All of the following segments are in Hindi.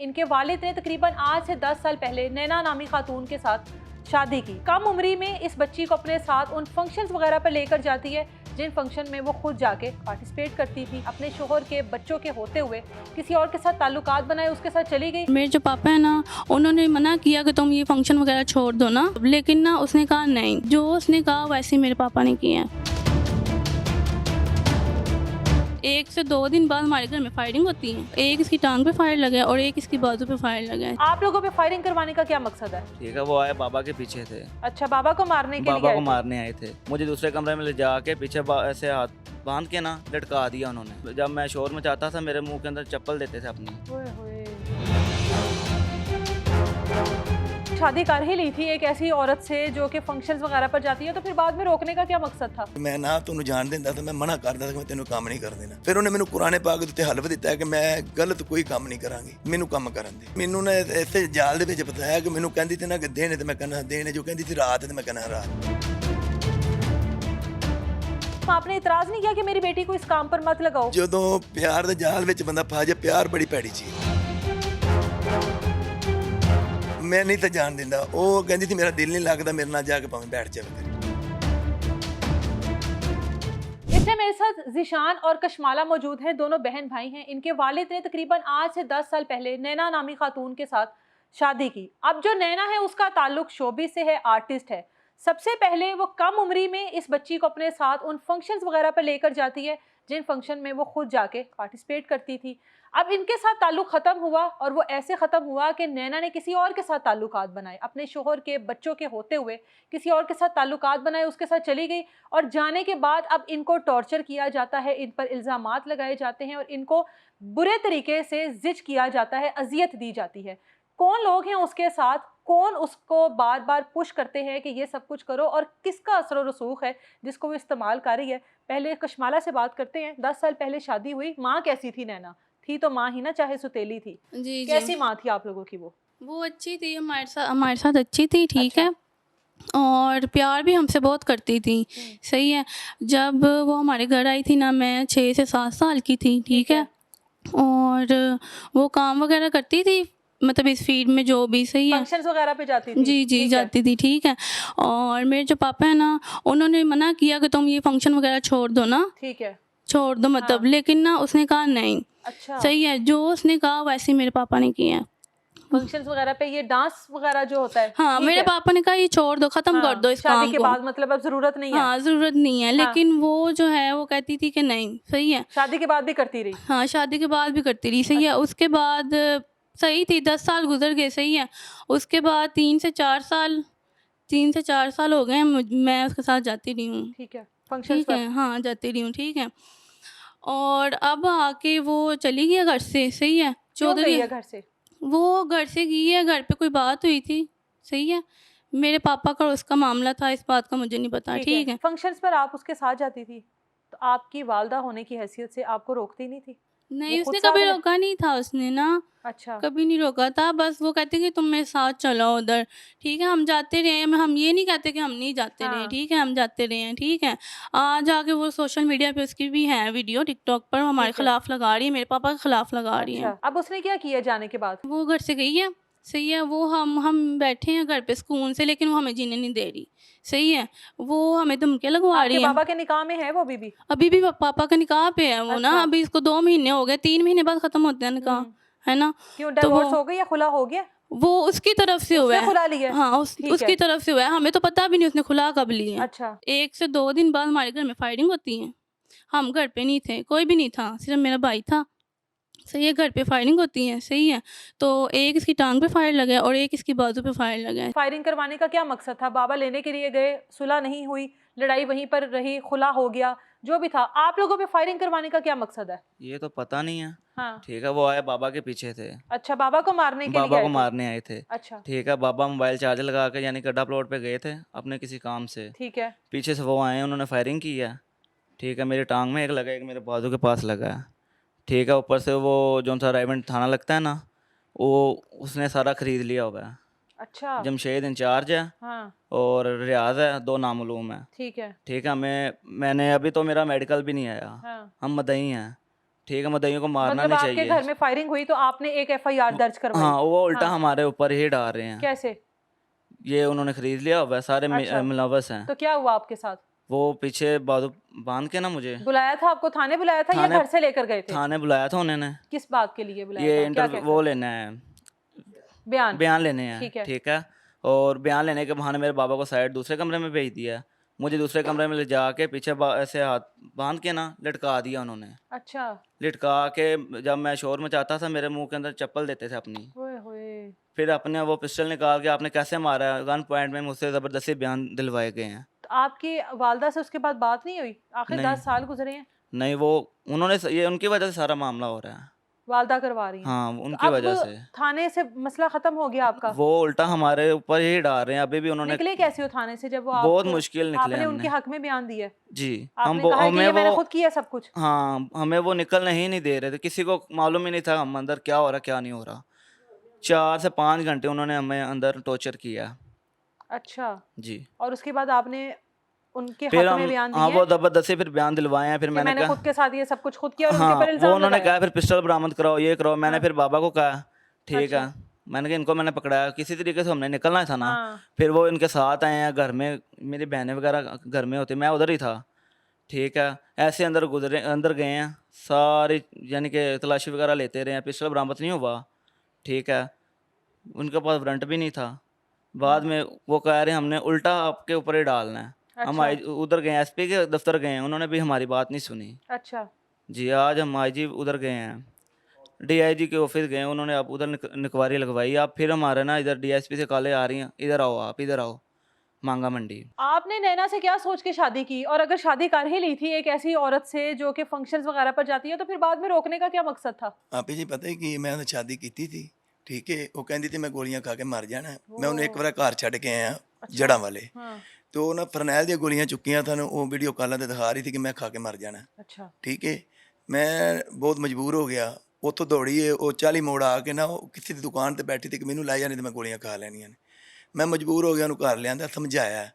इनके वालिद ने तकरीबन आज से 10 साल पहले नैना नामी खातून के साथ शादी की। कम उम्री में इस बच्ची को अपने साथ उन फंक्शंस वगैरह पर लेकर जाती है जिन फंक्शन में वो खुद जाके पार्टिसिपेट करती थी। अपने शोहर के बच्चों के होते हुए किसी और के साथ ताल्लुकात बनाए उसके साथ चली गई। मेरे जो पापा है ना, उन्होंने मना किया कि तुम ये फंक्शन वगैरह छोड़ दो ना, लेकिन ना उसने कहा नहीं, जो उसने कहा वैसे मेरे पापा ने किया है। 1 से 2 दिन बाद हमारे घर में फायरिंग होती है। एक इसकी टांग पे फायर लगा है और एक इसकी बाजू पे फायर लगा है। आप लोगों पे फायरिंग करवाने का क्या मकसद है? ठीक है, वो आए बाबा के पीछे थे। अच्छा, बाबा को मारने के लिए बाबा आए को थे? मारने आए थे। मुझे दूसरे कमरे में ले जाके पीछे ऐसे हाथ बांध के ना लटका दिया उन्होंने। जब मैं शोर में चाहता था मेरे मुंह के अंदर चप्पल देते थे अपनी। ओए होए। शादी कर ही ली थी एक ऐसी औरत से जो कि फंक्शंस वगैरह पर जाती है, तो फिर बाद में रोकने का क्या मकसद था? मैं ना ਤੁਹਾਨੂੰ ਜਾਣ ਦਿੰਦਾ ਤਾਂ ਮੈਂ ਮਨਾ ਕਰਦਾ ਕਿ ਮੈਂ ਤੈਨੂੰ ਕੰਮ ਨਹੀਂ ਕਰ ਦੇਣਾ। ਫਿਰ ਉਹਨੇ ਮੈਨੂੰ ਕੁਰਾਨੇ ਪਾਕ ਦੇ ਉੱਤੇ ਹਲਫ ਦਿੱਤਾ ਕਿ ਮੈਂ ਗਲਤ ਕੋਈ ਕੰਮ ਨਹੀਂ ਕਰਾਂਗੀ, ਮੈਨੂੰ ਕੰਮ ਕਰਨ ਦੇ। ਮੈਨੂੰ ਨੇ ਇਸੇ ਜਾਲ ਦੇ ਵਿੱਚ ਬਤਾਇਆ ਕਿ ਮੈਨੂੰ ਕਹਿੰਦੀ ਤੇ ਨਾ ਕਿ ਦਿਨ ਤੇ ਮੈਂ ਕਹਿੰਦਾ ਦਿਨ, ਜੋ ਕਹਿੰਦੀ ਸੀ ਰਾਤ ਤੇ ਮੈਂ ਕਹਿੰਦਾ ਰਾਤ। आपने इतराज नहीं किया कि मेरी बेटी को इस काम पर मत लगाओ? ਜਦੋਂ ਪਿਆਰ ਦੇ ਜਾਲ ਵਿੱਚ ਬੰਦਾ ਫਸ ਜਾਏ, ਪਿਆਰ ਬੜੀ ਭੈੜੀ ਚੀਜ਼। ਮੈਂ ਨਹੀਂ ਤਾਂ ਜਾਣ ਦਿੰਦਾ। ਉਹ ਕਹਿੰਦੀ ਸੀ ਮੇਰਾ ਦਿਲ ਨਹੀਂ ਲੱਗਦਾ, ਮੇਰੇ ਨਾਲ ਜਾ ਕੇ ਭਾਵੇਂ ਬੈਠ ਜਾਵੇ। इससे मेरे साथ जिशान और कशमाला मौजूद हैं। दोनों बहन भाई हैं। इनके वालिद ने तकरीबन आज से 10 साल पहले नैना नामी खातून के साथ शादी की। अब जो नैना है उसका ताल्लुक शोबिस से है, आर्टिस्ट है। सबसे पहले वो कम उम्री में इस बच्ची को अपने साथ उन फंक्शंस वगैरह पर लेकर जाती है जिन फंक्शन में वो खुद जाके पार्टिसिपेट करती थी। अब इनके साथ ताल्लुक ख़त्म हुआ और वो ऐसे ख़त्म हुआ कि नैना ने किसी और के साथ ताल्लुकात बनाए। अपने शोहर के बच्चों के होते हुए किसी और के साथ ताल्लुकात बनाए, उसके साथ चली गई। और जाने के बाद अब इनको टॉर्चर किया जाता है, इन पर इल्ज़ामात लगाए जाते हैं और इनको बुरे तरीके से जिज किया जाता है, अजियत दी जाती है। कौन लोग हैं उसके साथ, कौन उसको बार बार पुश करते हैं कि ये सब कुछ करो, और किसका असर और रसूख है जिसको वो इस्तेमाल कर रही है? पहले कशमाला से बात करते हैं। 10 साल पहले शादी हुई, माँ कैसी थी नैना? थी तो माँ ही ना, चाहे सुतेली थी। जी कैसी माँ थी आप लोगों की? वो अच्छी थी, हमारे साथ अच्छी थी, ठीक है, और प्यार भी हमसे बहुत करती थी, सही है। जब वो हमारे घर आई थी ना, मैं 6 से 7 साल की थी, ठीक है, और वो काम वगैरह करती थी, मतलब इस फील्ड में जो भी, सही है, फंक्शंस वगैरह पे जाती थी? जी जाती थी, ठीक है। और मेरे जो पापा है ना, उन्होंने मना किया कि तुम ये फंक्शन वगैरह छोड़ दो ना, ठीक है, छोड़ दो मतलब, हाँ। लेकिन ना उसने कहा नहीं। अच्छा, सही है, जो उसने कहा वैसे मेरे पापा ने किया। फंक्शंस वगैरह पे ये डांस वगैरह जो होता है, हाँ, मेरे पापा ने कहा ये छोड़ दो, खत्म कर दो इस काम शादी के को। बाद, मतलब अब जरूरत नहीं है। हाँ, जरूरत नहीं है, लेकिन वो जो है वो कहती थी कि नहीं, सही है। शादी के बाद भी करती रही? हाँ, शादी के बाद भी करती रही, सही है। उसके बाद सही थी, 10 साल गुजर गए, सही है। उसके बाद 3 से 4 साल हो गए मैं उसके साथ जाती रही हूँ, ठीक है, फंक्शंस ठीक है, हाँ जाती रही हूँ, ठीक है। और अब आके वो चली गई घर से, सही है। क्यों गई है घर से? वो घर से गई है, घर पे कोई बात हुई थी, सही है। मेरे पापा का उसका मामला था, इस बात का मुझे नहीं पता, ठीक है। फंक्शंस पर आप उसके साथ जाती थी तो आपकी वालदा होने की हैसियत से आपको रोकती नहीं थी? नहीं, वो उसने खुद कभी साथ रोका नहीं था, उसने ना अच्छा, कभी नहीं रोका था। बस वो कहती कि तुम मेरे साथ चलो उधर, ठीक है। हम जाते रहे हैं, हम ये नहीं कहते कि हम नहीं जाते रहे, हाँ। ठीक है, हम जाते रहे हैं, ठीक है। आज आके वो सोशल मीडिया पे उसकी भी है वीडियो, टिकटॉक पर हमारे ठीक है। खिलाफ लगा रही है, मेरे पापा के खिलाफ लगा रही है। अच्छा, अब उसने क्या किया जाने के बाद? वो घर से गई है, सही है। वो हम बैठे हैं घर पे सुकून से, लेकिन वो हमें जीने नहीं दे रही, सही है। वो हमें धमकियाँ लगवा आपके रही है। बाबा के निकाह में है वो अभी भी पापा का निकाह पे है वो ना, अच्छा। अभी इसको 2 महीने हो गए, 3 महीने बाद खत्म होते हैं निकाह, है ना। क्यों, तो डिवोर्स हो गई या खुला हो गया? वो उसकी तरफ से हुआ है, खुला लिया? हाँ, ठीक उसकी है। तरफ से हुआ है, हमें तो पता भी नहीं उसने खुला कब लिया। अच्छा, 1 से 2 दिन बाद हमारे घर में फायरिंग होती है। हम घर पे नहीं थे, कोई भी नहीं था, सिर्फ मेरा भाई था, सही है। घर पे फायरिंग होती है, सही है। तो एक इसकी टांग पे फायर लगा है और एक इसकी बाजू पे फायर लगा है। फायरिंग करवाने का क्या मकसद था? बाबा लेने के लिए गए, सुलह नहीं हुई, लड़ाई वहीं पर रही, खुला हो गया, जो भी था। आप लोगों पे फायरिंग करवाने का क्या मकसद है? ये तो पता नहीं है, हाँ, ठीक है। वो आए बाबा के पीछे थे। अच्छा, बाबा को मारने के लिए बाबा आए को थे? मारने आए थे, अच्छा, ठीक है। बाबा मोबाइल चार्जर लगा के यानी गड्ढा प्लॉट पे गए थे अपने किसी काम से। ठीक है, पीछे से वो आए, उन्होंने फायरिंग की है, ठीक है। मेरी टांग में एक लगा, एक मेरे बाजू के पास लगा है, ठीक है। ऊपर से वो जो सा रायबंद थाना लगता है ना, वो उसने सारा खरीद लिया हुआ है। अच्छा, जमशेद इंचार्ज है हाँ, और रियाज है, 2 नामालूम है, ठीक है, ठीक है। मैंने अभी तो मेरा मेडिकल भी नहीं आया, हाँ, हम मदई हैं, ठीक है, मुद्दइयों को मारना मतलब नहीं आपके चाहिए। घर में फायरिंग हुई तो आपने एक FIR दर्ज करवाई? हाँ, वो उल्टा हाँ। हमारे ऊपर ही डाल रहे हैं। कैसे? ये उन्होंने खरीद लिया हुआ है, सारे अच्छा। मुलव्वस हैं। तो क्या हुआ आपके साथ? वो पीछे बाजू बांध के ना मुझे बुलाया था आपको, थाने बुलाया था या थाने घर से लेकर गए थे? थाने बुलाया था उन्होंने। किस बात के लिए बुलाया ये था? क्या इंटरव्यू कहकर? वो लेना है, बयान? बयान लेने हैं। ठीक है। ठीक है, और बयान लेने के बहाने मेरे बाबा को साइड दूसरे कमरे में भेज दिया। मुझे दूसरे कमरे में ले जाके पीछे ऐसे हाथ बांध के ना लटका दिया उन्होंने। अच्छा। लटका के जब मैं शोर मचाता था मेरे मुंह के अंदर चप्पल देते थे अपनी। ओए होए। फिर अपने वो पिस्टल निकाल के आपने कैसे मारा है, गन पॉइंट में मुझसे ज़बरदस्ती बयान दिलवाए गए हैं। तो आपकी वालदा से उसके बाद बात नहीं हुई? आखिर नहीं। 10 साल गुजरे हैं। नहीं, वो उन्होंने ये उनकी वजह से सारा मामला हो रहा है। वालदा करवा रही हैं। हाँ, तो उनकी अब वजह से। थाने से मसला खत्म हो गया आपका? वो उल्टा हमारे ऊपर ही डाल रहे हैं। अभी भी उन्होंने निकले कैसे हो थाने से जब वो बहुत आपको, मुश्किल निकले आपने हमने। उनके हक में बयान दिया? जी, आपने कहा है कि ये मैंने खुद किया सब कुछ? हाँ, हमें वो निकलने ही नहीं दे रहे थे। किसी को मालूम ही नहीं था हम अंदर क्या हो रहा क्या नहीं हो रहा। 4 से 5 घंटे उन्होंने हमें अंदर टॉर्चर किया। अच्छा। जी, और उसके बाद आपने उनके फिर हक हम में बयान हाँ, दिए वो ज़बरदस्ती फिर बयान दिलवाए हैं। फिर कि मैंने मैंने कहा खुद के साथ ये सब कुछ खुद किया और उनके हाँ, ऊपर वो इल्जाम उन्होंने लगाया? कहा फिर पिस्टल बरामद कराओ, ये कराओ। मैंने हाँ। फिर बाबा को कहा, ठीक अच्छा। है। मैंने कहा इनको मैंने पकड़ाया, किसी तरीके से हमने निकलना था ना। हाँ। फिर वो इनके साथ आए हैं घर में, मेरी बहनें वगैरह घर में होती, मैं उधर ही था। ठीक है, ऐसे अंदर गए हैं सारी, यानी कि तलाशी वगैरह लेते रहे हैं, पिस्टल बरामद नहीं हुआ। ठीक है, उनके पास वारंट भी नहीं था। बाद में वो कह रहे हैं हमने उल्टा आपके ऊपर ही डालना है। हम अच्छा। उधर गए, SP के दफ्तर गए हैं, उन्होंने भी हमारी बात नहीं सुनी। अच्छा। जी, आज हम IG उधर गए हैं, DIG के ऑफिस गए, उन्होंने आप उधर निकवारी लगवाई। आप फिर हमारे ना इधर DSP से कॉलें आ रही हैं, इधर आओ, आप इधर आओ, मांगा मंडी। आपने नैना से क्या सोच के शादी की? और अगर शादी कर ही ली थी एक ऐसी औरत से जो कि फंक्शंस वगैरह पर जाती है, तो फिर बाद में रोकने का क्या मकसद था? आपी जी पता है कि मैं ਉਹਨੇ ਸ਼ਾਦੀ ਕੀਤੀ ਸੀ ਠੀਕ ਹੈ ਉਹ ਕਹਿੰਦੀ ਸੀ ਮੈਂ ਗੋਲੀਆਂ ਖਾ ਕੇ ਮਰ ਜਾਣਾ ਹੈ। ਮੈਂ ਉਹਨੂੰ ਇੱਕ ਵਾਰ ਘਰ ਛੱਡ ਕੇ ਆਇਆ ਜੜਾਂ ਵਾਲੇ हाँ। ਤੇ ਉਹ ਨਾ ਫਰਨੈਲ ਦੀਆਂ ਗੋਲੀਆਂ ਚੁੱਕੀਆਂ ਸਨ ਉਹ ਵੀਡੀਓ ਕਾਲਾਂ ਤੇ ਦਿਖਾ ਰਹੀ ਸੀ ਕਿ ਮੈਂ ਖਾ ਕੇ ਮਰ ਜਾਣਾ ਹੈ। अच्छा। ਠੀਕ ਹੈ ਮੈਂ ਬਹੁਤ ਮਜਬੂਰ ਹੋ ਗਿਆ ਉੱਥੋਂ ਦੌੜੀਏ ਉਹ 40 ਮੋੜ ਆ ਕੇ ਨਾ ਉਹ ਕਿਸੇ ਦੀ ਦੁਕਾਨ ਤੇ ਬੈਠੀ ਸੀ ਕਿ ਮੈਨੂੰ ਲੈ ਜਾਣੀ ਤੇ ਮੈਂ ਗੋਲੀਆਂ ਖਾ ਲੈਣੀਆਂ ਨੇ। ਮੈਂ ਮਜਬੂਰ ਹੋ ਗਿਆ ਉਹਨੂੰ ਘਰ ਲਿਆਂਦਾ ਸਮਝਾਇਆ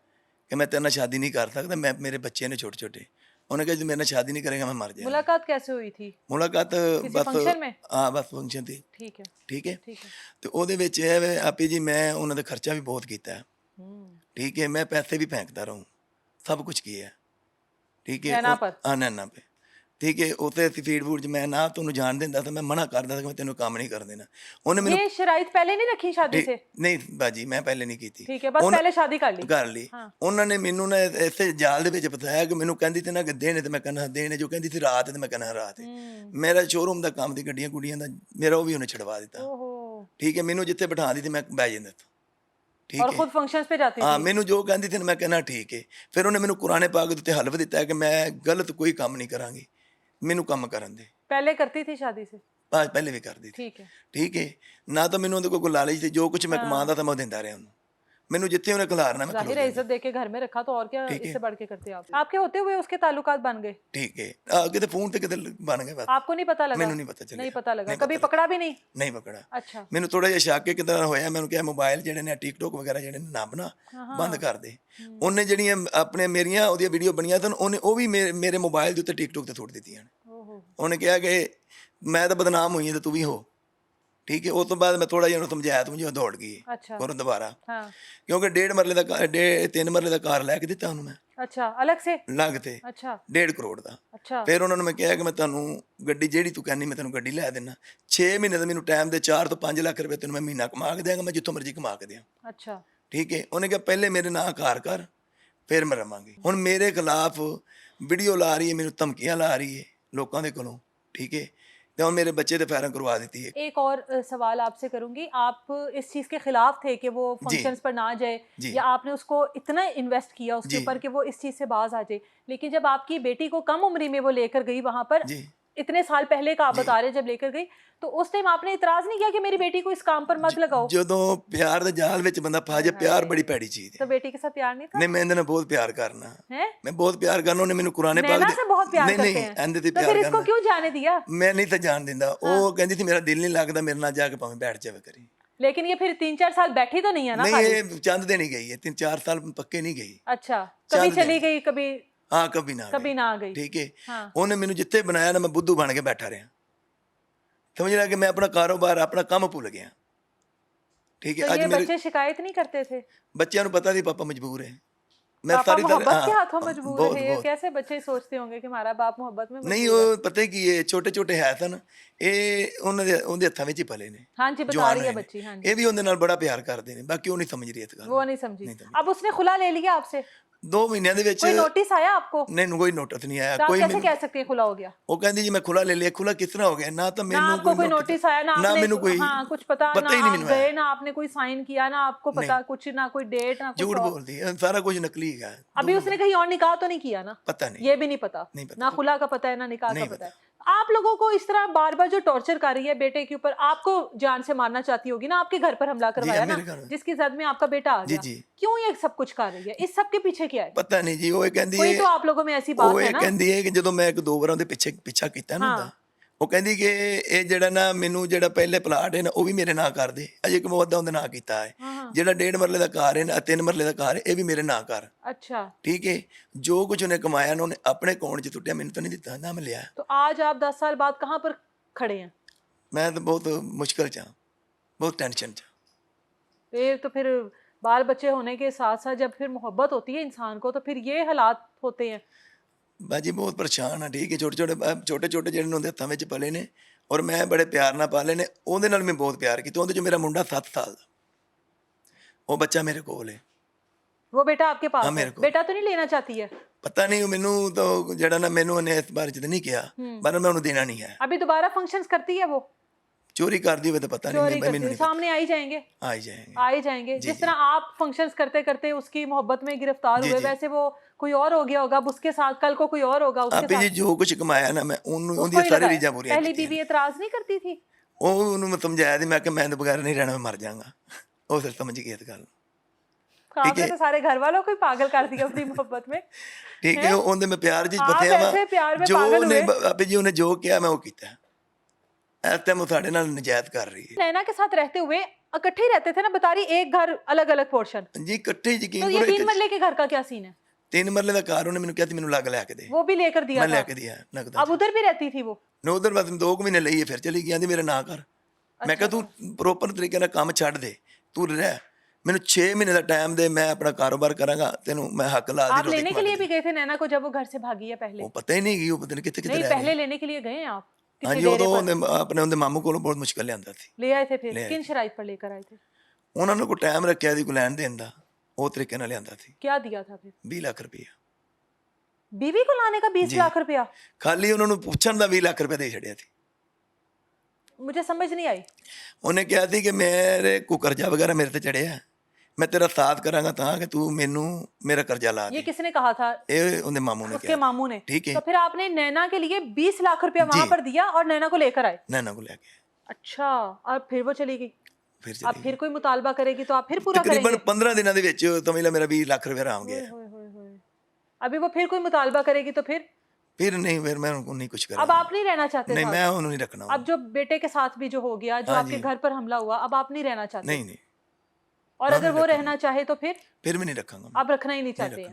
ਕਿ ਮੈਂ ਤੇਰੇ ਨਾਲ ਸ਼ਾਦੀ ਨਹੀਂ ਕਰ ਸਕਦਾ ਮੈਂ ਮੇਰੇ ਬੱਚੇ ਨੇ ਛੋਟੇ ਛੋਟੇ ਉਹਨੇ ਕਿਹਾ ਜੇ ਮੇਰੇ ਨਾਲ ਸ਼ਾਦੀ नहीं करेगा मैं मर जाएगा। मुलाकात कैसे हुई थी? ਮੁਲਾਕਾਤ किसी ਬਸ फंक्शन में? ਹਾਂ ਬਸ ਫੰਕਸ਼ਨ ਤੇ ठीक है। ਠੀਕ ਹੈ ठीक है। ਤੇ ਉਹਦੇ ਵਿੱਚ ਇਹ ਵੇ ਆਪੀ ਜੀ ਮੈਂ ਉਹਨਾਂ ਦਾ ਖਰਚਾ ਵੀ ਬਹੁਤ ਕੀਤਾ ਹੈ ठीक है मैं पैसे भी फेंकता रहूँ सब कुछ किया है ठीक है नैना पर? हाँ नैना पे ठीक है ਉੱਥੇ ਅਸੀਂ ਫੀਡ ਫੂਡ 'ਚ ਮੈਂ ਨਾ ਤੁਹਾਨੂੰ ਜਾਣ ਦਿੰਦਾ ਤਾਂ ਮੈਂ ਮਨਾ ਕਰਦਾ ਸੀ ਕਿ ਮੈਂ ਤੈਨੂੰ ਕੰਮ ਨਹੀਂ ਕਰ ਦੇਣਾ ਉਹਨੇ ਮੈਨੂੰ ये शराइत पहले नहीं रखी शादी से? ਨਹੀਂ ਬਾਜੀ ਮੈਂ ਪਹਿਲੇ ਨਹੀਂ ਕੀਤੀ ठीक है, बस ਉਹਨੇ- पहले शादी कर ली। ਕਰ ਲਈ हाँ। ਉਹਨਾਂ ਨੇ ਮੈਨੂੰ ਨਾ ਇਸੇ ਜਾਲ ਦੇ ਵਿੱਚ ਫਸਾਇਆ ਕਿ ਮੈਨੂੰ ਕਹਿੰਦੀ ਤੇ ਨਾ ਕਿ ਦਿਨ ਤੇ ਮੈਂ ਕਹਿੰਦਾ ਦਿਨ ਜੋ ਕਹਿੰਦੀ ਸੀ ਰਾਤ ਤੇ ਮੈਂ ਕਹਿੰਦਾ ਰਾਤ ਮੇਰਾ ਸ਼ੋਰੂਮ ਦਾ ਕੰਮ ਦੀ ਗੱਡੀਆਂ ਗੁੱਡੀਆਂ ਦਾ ਮੇਰਾ ਉਹ ਵੀ ਉਹਨੇ ਛਡਵਾ ਦਿੱਤਾ ओहो। ਠੀਕ ਹੈ ਮੈਨੂੰ ਜਿੱਥੇ ਬਿਠਾ ਦਿੱਤੀ ਮੈਂ ਬਹਿ ਜਾਂਦਾ ਸੀ ਠੀਕ और ਹੈ खुद फंक्शंस पे जाती ਹਾਂ थी? ਮੈਨੂੰ ਜੋ ਕਹਿੰਦੀ ਸੀ ਮੈਂ ਕਹਿਣਾ ਠੀਕ ਹੈ ਫਿਰ ਉਹਨੇ ਮੈਨੂੰ ਕੁਰਾਨੇ ਪਾਕ ਦੇ ਉੱਤੇ ਹਲਫ ਦਿੱਤਾ ਕਿ ਮੈਂ ਗਲਤ ਕੋਈ ਕੰਮ ਨਹੀਂ ਕਰਾਂਗੀ ਮੈਨੂੰ ਕੰਮ ਕਰਨ ਦੇ पहले करती थी शादी से? ਬਾਅਦ ਪਹਿਲੇ ਵੀ ਕਰਦੀ ਸੀ ठीक है। ਠੀਕ ਹੈ ਨਾ ਤਾਂ ਮੈਨੂੰ ਉਹਦੇ ਕੋਲ ਕੋਈ ਲਾਲਚ ਸੀ ਜੋ ਕੁਝ ਮੈਂ ਕਮਾਉਂਦਾ ਤਾਂ ਮੈਂ ਉਹ ਦਿੰਦਾ ਰਿਹਾ ਉਹਨੂੰ ਮੈਨੂੰ ਜਿੱਥੇ ਉਹਨੇ ਖਿਲਾਰਨਾ ਮੈਂ जाहिर ਖਿਲਾ है इज्जत देके घर में रखा तो और क्या ठीक है। इससे बढ़ के करते आप? आपके होते हुए उसके ताल्लुकात बन गए? ਠੀਕ ਹੈ ਕਿਤੇ ਫੋਨ ਤੇ ਕਿਤੇ ਬਣ ਗਏ ਬਸ आपको नहीं पता लगा? ਮੈਨੂੰ ਨਹੀਂ ਪਤਾ ਚੱਲਿਆ नहीं पता लगा, नहीं कभी पता पकड़ा भी नहीं? ਨਹੀਂ ਪਕੜਾ अच्छा। ਮੈਨੂੰ ਥੋੜਾ ਜਿਹਾ ਸ਼ੱਕ ਹੈ ਕਿਦਾਂ ਹੋਇਆ ਮੈਨੂੰ ਕਿਹਾ ਮੋਬਾਈਲ ਜਿਹੜੇ ਨੇ ਟਿਕਟੋਕ ਵਗੈਰਾ ਜਿਹੜੇ ਨੇ ਨਾ ਬਣਾ ਬੰਦ ਕਰ ਦੇ ਉਹਨੇ ਜਿਹੜੀਆਂ ਆਪਣੇ ਮੇਰੀਆਂ ਉਹਦੀਆਂ ਵੀਡੀਓ ਬਣੀਆਂ ਸਨ ਉਹਨੇ ਉਹ ਵੀ ਮੇਰੇ ਮੋਬਾਈਲ ਦੇ ਉੱਤੇ ਟਿਕਟੋਕ ਤੇ ਸੁੱਟ ਦਿੱਤੀਆਂ ਨੇ ओहो। ਉਹਨੇ ਕਿਹਾ ਕਿ ਮੈਂ ਤਾਂ ਬਦਨਾਮ ਹੋਈ ਹਾਂ ਤੇ ਤੂੰ ਵੀ ਹੋ ਠੀਕ ਹੈ ਉਸ ਤੋਂ ਬਾਅਦ ਮੈਂ ਥੋੜਾ ਜਿਹਾ ਉਹਨੂੰ ਸਮਝਾਇਆ ਤੂੰ ਜੋ ਦੌੜ ਗਈ अच्छा। ਔਰ ਦੁਬਾਰਾ हाँ। ਕਿਉਂਕਿ 1.5 ਮਰਲੇ ਦਾ 3 ਮਰਲੇ ਦਾ ਕਾਰ ਲੈ ਕੇ ਦਿੱਤਾ ਉਹਨੂੰ ਮੈਂ अच्छा, अलग से? ਲੱਗ ਤੇ अच्छा। 1.5 ਕਰੋੜ ਦਾ अच्छा। ਫਿਰ ਉਹਨਾਂ ਨੂੰ ਮੈਂ ਕਿਹਾ ਕਿ ਮੈਂ ਤੁਹਾਨੂੰ ਗੱਡੀ ਜਿਹੜੀ ਤੂੰ ਕਹਿੰਦੀ ਮੈਂ ਤੈਨੂੰ ਗੱਡੀ ਲੈ ਦੇਣਾ 6 ਮਹੀਨੇ ਦਾ ਮੈਨੂੰ ਟਾਈਮ ਦੇ 4 ਤੋਂ 5 ਲੱਖ ਰੁਪਏ ਤੈਨੂੰ ਮੈਂ ਮਹੀਨਾ ਕਮਾ ਕੇ ਦਿਆਂਗਾ ਮੈਂ ਜਿੱਥੋਂ ਮਰਜ਼ੀ ਕਮਾ ਕੇ ਦਿਆਂ अच्छा। ਠੀਕ ਹੈ ਉਹਨੇ ਕਿਹਾ ਪਹਿਲੇ ਮੇਰੇ ਨਾਂ ਕਾਰ ਕਰ ਫਿਰ ਮੈਂ ਰਵਾਂਗੀ ਹੁਣ ਮੇਰੇ ਖਿਲਾਫ ਵੀਡੀਓ ਲਾ ਰਹੀ ਹੈ ਮੈਨੂੰ ਧਮਕੀਆਂ ਲਾ ਰਹੀ ਹੈ ਲੋਕਾਂ ਦੇ ਕੋਲੋਂ ਠੀਕ ਹੈ ਤੇ ਹੁਣ ਮੇਰੇ ਬੱਚੇ ਤੇ ਫਾਇਰਿੰਗ ਕਰਵਾ ਦਿੱਤੀ ਹੈ एक और सवाल आपसे करूंगी, आप इस चीज के खिलाफ थे कि वो फंक्शंस पर ना जाए, जी। या आपने उसको इतना इन्वेस्ट किया उसके जी। ऊपर कि वो इस चीज से बाज आ जाए, लेकिन जब आपकी बेटी को कम उम्री में वो लेकर गई वहां पर, जी इतने साल पहले का आप बता रहे जब लेकर गई, तो उस टाइम आपने इतराज नहीं किया कि मेरी बेटी को इस काम पर मत लगाओ? ਜਦੋਂ ਪਿਆਰ ਦੇ ਜਾਲ ਵਿੱਚ ਬੰਦਾ ਫਸ ਜਾਏ ਪਿਆਰ ਬੜੀ ਭੈੜੀ ਚੀਜ਼ ਹੈ तो बेटी के साथ प्यार नहीं था? ਨਹੀਂ ਮੈਂ ਇਹਦੇ ਨਾਲ ਬਹੁਤ ਪਿਆਰ ਕਰਨਾ है? ਮੈਂ ਬਹੁਤ ਪਿਆਰ ਕਰਨਾ ਉਹਨੇ ਮੈਨੂੰ ਕੁਰਾਨੇ ਪਾਕ नैना से बहुत प्यार ਨਹੀਂ करते ਨਹੀਂ हैं, ਇਹਦੇ ਤੇ तो ਪਿਆਰ फिर इसको ਕਰਨਾ क्यों जाने दिया? ਮੈਂ ਨਹੀਂ ਤਾਂ ਜਾਣ ਦਿੰਦਾ ਉਹ ਕਹਿੰਦੀ ਸੀ ਮੇਰਾ ਦਿਲ ਨਹੀਂ ਲੱਗਦਾ ਮੇਰੇ ਨਾਲ ਜਾ ਕੇ ਭਾਵੇਂ ਬੈਠ ਜਾਵੇ ਕਰੀ लेकिन ये फिर 3-4 साल बैठी तो नहीं है ना नहीं खाली? ये चंद दिन ही गई है 3-4 साल पक्के नहीं गई अच्छा, कभी चंद चली दिन। गई कभी? ਹਾਂ ਕभी ना कभी ना आ गई। ठीक है हाँ। ਉਹਨੇ ਮੈਨੂੰ ਜਿੱਥੇ ਬਣਾਇਆ ਨਾ ਮੈਂ ਬੁੱਧੂ ਬਣ ਕੇ ਬੈਠਾ ਰਿਹਾ समझ रहा कि मैं अपना कारोबार अपना काम भुल गया ठीक है तो आज ये मेरे बच्चे शिकायत नहीं करते थे? बच्चों को पता थी पापा मजबूर है मैं पापा सारी मोहब्बत हाँ, के हाथों मजबूर बहुत है, ये बहुत कैसे बच्चे सोचते होंगे कि हमारा बाप मोहब्बत में नहीं मजबूर है? ਉਹ ਪਤਾ ਕੀ ਹੈ ਛੋਟੇ ਛੋਟੇ ਹੈ ਸਨ ਇਹ ਉਹਨਾਂ ਦੇ ਉਹਦੇ ਹੱਥਾਂ ਵਿੱਚ ਹੀ ਪਲੇ ਨੇ हाँ जी, बता जवान रही है होए ने। बच्ची। हाँ जी, ਇਹ ਵੀ ਉਹਦੇ ਨਾਲ ਬੜਾ ਪਿਆਰ ਕਰਦੇ ਨੇ ਬਾਕੀ ਉਹ ਨਹੀਂ ਸਮਝ ਰਹੀ ਇਸ ਗੱਲ वो ਨੂੰ। नहीं समझी। नहीं समझी। अब उसने खुला ले लिया आपसे? 2 ਮਹੀਨਿਆਂ ਦੇ ਵਿੱਚ कोई नोटिस आया आपको? ਨਹੀਂ ਕੋਈ ਨੋਟਿਸ ਨਹੀਂ ਆਇਆ तो आप ਕੋਈ कैसे ਮੈਨੂੰ कह सकते हैं खुला हो गया? ਉਹ ਕਹਿੰਦੀ ਜੀ ਮੈਂ ਖੁੱਲਾ ਲੈ ਲਿਆ ਖੁੱਲਾ ਕਿਸ ਤਰ੍ਹਾਂ ਹੋ ਗਿਆ ਨਾ ਤਾਂ ना ਮੈਨੂੰ आपको कोई नोटिस आया, ना ना आपने ਮੈਨੂੰ ਕੋਈ हाँ कुछ पता पता ना ही नहीं आप मैनू गए, आया। ना आपने कोई साइन किया, ना आपको पता कुछ, ना कोई डेट, ना कुछ झूठ और। बोलती है सारा कुछ नकली है अभी उसने कहीं और निकाह तो नहीं किया ना? पता नहीं ये भी नहीं पता, नहीं पता। ना खुला का पता है, ना निकाह का नहीं पता है। आप लोगों को इस तरह बार बार जो टॉर्चर कर रही है बेटे के ऊपर, आपको जान से मारना चाहती होगी ना, आपके घर पर हमला करवाया ना, मेरे घर में। जिसकी जद में आपका बेटा आ जी गया। जी क्यों ये सब कुछ कर रही है? इस सब के पीछे क्या है? ਪਤਾ ਨਹੀਂ ਜੀ ਉਹ ਇਹ ਕਹਿੰਦੀ कोई ਹੈ तो आप लोगों में ऐसी बात ਉਹ है ਇਹ ना? ਕਹਿੰਦੀ ਹੈ ਕਿ ਜਦੋਂ ਮੈਂ 1-2 ਵਾਰਾਂ ਦੇ ਪਿੱਛਾ ਕੀਤਾ ਨਾ ਹਾਂ। ਹੁੰਦਾ ਉਹ ਕਹਿੰਦੀ ਕਿ ਇਹ ਜਿਹੜਾ ਨਾ ਮੈਨੂੰ ਜਿਹੜਾ ਪਹਿਲੇ ਪਲਾਟ ਹੈ ਨਾ ਉਹ ਵੀ ਮੇਰੇ ਨਾਂ ਕਰ ਦੇ ਅਜੇ ਇੱਕ ਮੁੱਦਾ ਉਹਦੇ ਨਾਂ ਕੀਤਾ ਹੈ हाँ, ਜਿਹੜਾ 1.5 ਮਰਲੇ ਦਾ ਘਰ ਹੈ ਨਾ 3 ਮਰਲੇ ਦਾ ਘਰ ਹੈ ਇਹ ਵੀ ਮੇਰੇ ਨਾਂ ਕਰ अच्छा। ਠੀਕ ਹੈ ਜੋ ਕੁਝ ਉਹਨੇ ਕਮਾਇਆ ਨਾ ਉਹਨੇ ਆਪਣੇ ਅਕਾਊਂਟ 'ਚ ਸੁੱਟਿਆ ਮੈਨੂੰ ਤਾਂ ਨਹੀਂ ਦਿੱਤਾ ਨਾ ਮੈਂ ਲਿਆ तो आज आप 10 साल बाद कहाँ पर खड़े हैं? ਮੈਂ ਤਾਂ ਬਹੁਤ ਮੁਸ਼ਕਲ 'ਚ ਹਾਂ ਬਹੁਤ ਟੈਨਸ਼ਨ 'ਚ ਹਾਂ। ये तो फिर बाल बच्चे होने के साथ साथ जब फिर मोहब्बत होती है इंसान को तो फिर ये हालात होते हैं। ਬਾਜੀ ਬਹੁਤ ਪਰੇਸ਼ਾਨ ਆ ਠੀਕ ਹੈ ਛੋਟੇ ਛੋਟੇ ਜਿਹੜੇ ਉਹਦੇ ਹੱਥਾਂ ਵਿੱਚ ਪਲੇ ਨੇ ਔਰ ਮੈਂ ਬੜੇ ਪਿਆਰ ਨਾਲ ਪਾਲੇ ਨੇ ਉਹਦੇ ਨਾਲ ਮੈਂ ਬਹੁਤ ਪਿਆਰ ਕੀਤਾ ਉਹਦੇ 'ਚ ਮੇਰਾ ਮੁੰਡਾ 7 ਸਾਲ ਦਾ ਉਹ ਬੱਚਾ ਮੇਰੇ ਕੋਲ ਹੈ वो बेटा आपके पास हाँ, है? मेरे को। बेटा तो नहीं लेना चाहती है? ਪਤਾ ਨਹੀਂ ਮੈਨੂੰ ਤਾਂ ਜਿਹੜਾ ਨਾ ਮੈਨੂੰ ਉਹਨੇ ਇਸ ਬਾਰੇ 'ਚ ਤਾਂ ਨਹੀਂ ਕਿਹਾ ਪਰ ਮੈਂ ਉਹਨੂੰ ਦੇਣਾ ਨਹੀਂ ਹੈ अभी दोबारा फंक्शंस करती है वो? ਚੋਰੀ ਕਰਦੀ ਹੋਵੇ ਤਾਂ ਪਤਾ चोरी नहीं करती ਮੈਨੂੰ है, नहीं पता सामने आ ही जाएंगे। आ ही जाएंगे आ ही जाएंगे। जी, जिस जी। तरह आप फंक्शंस करते करते उसकी मोहब्बत में गिरफ्तार जी, हुए, जी। वैसे वो कोई और हो गया होगा, अब उसके साथ कल को कोई और होगा उसके ਆਪੇ ਜੀ साथ। ਜੋ ਕੁਝ ਕਮਾਇਆ ਨਾ ਮੈਂ ਉਹਨੂੰ उसको ਉਹਦੀਆਂ ही ਸਾਰੀ लगाया। ਰੀਝਾਂ ਪੂਰੀਆਂ पहली ਕੀਤੀਆਂ बीवी एतराज नहीं करती थी? ਉਹ ਉਹਨੂੰ ਮੈਂ ਸਮਝਾਇਆ ਸੀ ਮੈਂ ਕਿ ਮੈਂ ਤਾਂ ਬਗੈਰ ਨਹੀਂ ਰਹਿਣਾ ਮੈਂ ਮਰ ਜਾਵਾਂਗਾ ਉਹ ਫਿਰ ਸਮਝ ਗਈ ਇਸ ਗੱਲ ਨੂੰ आपने तो सारे घर वालों को ही पागल कर दिया अपनी मोहब्बत में। ਠੀਕ ਹੈ ਉਹਦੇ ਮੈਂ ਪਿਆਰ ਜੀ आप ਬਤਿਆ ऐसे प्यार में ਜੋ पागल ਉਹਨੇ हुए। ਆਪੇ ਜੀ ਉਹਨੇ ਜੋ ਕਿਹਾ ਮੈਂ ਉਹ ਕੀਤਾ ਇਸ ਟਾਈਮ ਉਹ ਸਾਡੇ ਨਾਲ ਨਜਾਇਜ਼ ਕਰ ਰਹੀ ਹੈ नैना के साथ रहते हुए इकट्ठे ही रहते थे ना, बता रही एक घर अलग अलग पोर्शन। ਜੀ इकट्ठे तो यकीन ये करो 3 मरले के घर का क्या सीन है? 3 ਮਰਲੇ ਦਾ ਘਰ ਉਹਨੇ ਮੈਨੂੰ ਕਿਹਾ ਸੀ ਮੈਨੂੰ ਲੱਗ ਲਿਆ ਕੇ ਦੇ वो भी लेकर दिया ਮੈਂ ਲੈ था? ਕੇ ਦਿਆ ਨਗਦ अब उधर भी रहती थी वो? ਨੇ ਉਧਰ ਬਸ 2 ਮਹੀਨੇ ਲਈ ਫਿਰ ਚਲੀ ਗਈ ਆਂਦੀ ਮੇਰੇ ਨਾਂ ਕਰ ਮੈਂ ਕਿਹਾ ਤੂੰ ਪ੍ਰੋਪਰ ਤਰੀਕੇ ਨਾਲ ਕੰਮ ਛੱਡ ਦੇ ਤੂੰ ਰਹਿ ਮੈਨੂੰ 6 ਮਹੀਨੇ ਦਾ ਟਾਈਮ ਦੇ ਮੈਂ ਆਪਣਾ ਕਾਰੋਬਾਰ ਕਰਾਂਗਾ ਤੈਨੂੰ ਮੈਂ ਹੱਕ ਲਾ आप लेने के लिए भी गए थे नैना को जब वो घर से भागी है पहले? ਉਹ ਪਤਾ ਹੀ ਨਹੀਂ ਕਿ ਉਹ ਪਤਾ ਨਹੀਂ ਕਿੱਥੇ ਕਿੱਥੇ नहीं, ਰਹਿ पहले लेने के लिए गए हैं आप? किसी ਹਾਂਜੀ डेरे ਉਦੋਂ पर? ਉਹਨੇ ਆਪਣੇ ਉਹਦੇ ਮਾਮੂ ਕੋਲੋਂ ਬਹੁਤ ਮੁਸ਼ਕਲ ਲਿਆਂਦਾ ਸੀ ले आए थे फिर? ले आए किन शराइत पर लेकर आए थे? ਉਹਨਾਂ ਨੂੰ ਕੋਈ ਟਾਈਮ ਰੱਖਿਆ ਸੀ ਕੋਈ ਲੈਣ ਦੇਣ ਦਾ ਉਹ ਤਰੀਕੇ ਨਾਲ ਲਿਆਂਦਾ ਸੀ क्या दिया था फिर? 20 ਲੱਖ ਰੁਪਇਆ बीवी को लाने का 20 जी। लाख रुपया? ਖਾਲੀ ਉਹਨਾਂ ਨੂੰ ਪੁੱਛਣ ਦਾ 20 ਲੱਖ ਰੁਪਇਆ ਦੇ ਛੱਡਿਆ ਸੀ मुझे समझ नहीं आई। ਉਹਨੇ ਕਿਹਾ ਸੀ ਕਿ ਮੇਰੇ ਕੋ ਕਰਜ਼ਾ ਵਗੈਰਾ ਮੇਰੇ ਤੇ ਚੜਿਆ ਮੈਂ ਤੇਰਾ ਸਾਥ ਕਰਾਂਗਾ ਤਾਂ ਕਿ ਤੂੰ ਮੈਨੂੰ ਮੇਰਾ ਕਰਜ਼ਾ ਲਾ ये ਦੇ किसने कहा था? ਇਹ ਉਹਦੇ ਮਾਮੂ ਨੇ उसके ਕਿਹਾ मामू ने। ठीक है। तो फिर आपने नैना के लिए 20 लाख रुपया वहां जी। पर दिया और नैना को लेकर आए? ਨੈਣਾ ਕੋ ਲੈ ਕੇ अच्छा, और फिर वो चली गई? ਫਿਰ अब ਚਲੀ फिर कोई मुतालबा करेगी तो आप फिर पूरा ਤਕਰੀਬਨ करेंगे? 15 ਦਿਨਾਂ ਦੇ ਵਿੱਚ ਸਮਝ ਲੈ ਮੇਰਾ 20 ਲੱਖ ਰੁਪਇਆ ਆਰਾਮ होए, ਗਿਆ होए, होए, होए। अभी वो फिर कोई मुतालबा करेगी तो फिर? ਫਿਰ ਨਹੀਂ ਫਿਰ ਮੈਂ ਉਹਨੂੰ ਨਹੀਂ ਕੁਝ अब ਕਰਾਂ आप नहीं रहना चाहते ਨਹੀਂ साथ? ਮੈਂ ਉਹਨੂੰ ਨਹੀਂ ਰੱਖਣਾ अब जो बेटे के साथ भी जो हो गया, जो हाँ आपके जी। घर पर हमला हुआ, अब आप नहीं रहना चाहते? ਨਹੀਂ ਨਹੀਂ और हाँ, अगर नहीं वो रखूंगा। रहना चाहे तो फिर? ਫਿਰ ਵੀ ਨਹੀਂ ਰੱਖਾਂਗਾ आप रखना ही नहीं चाहते हैं?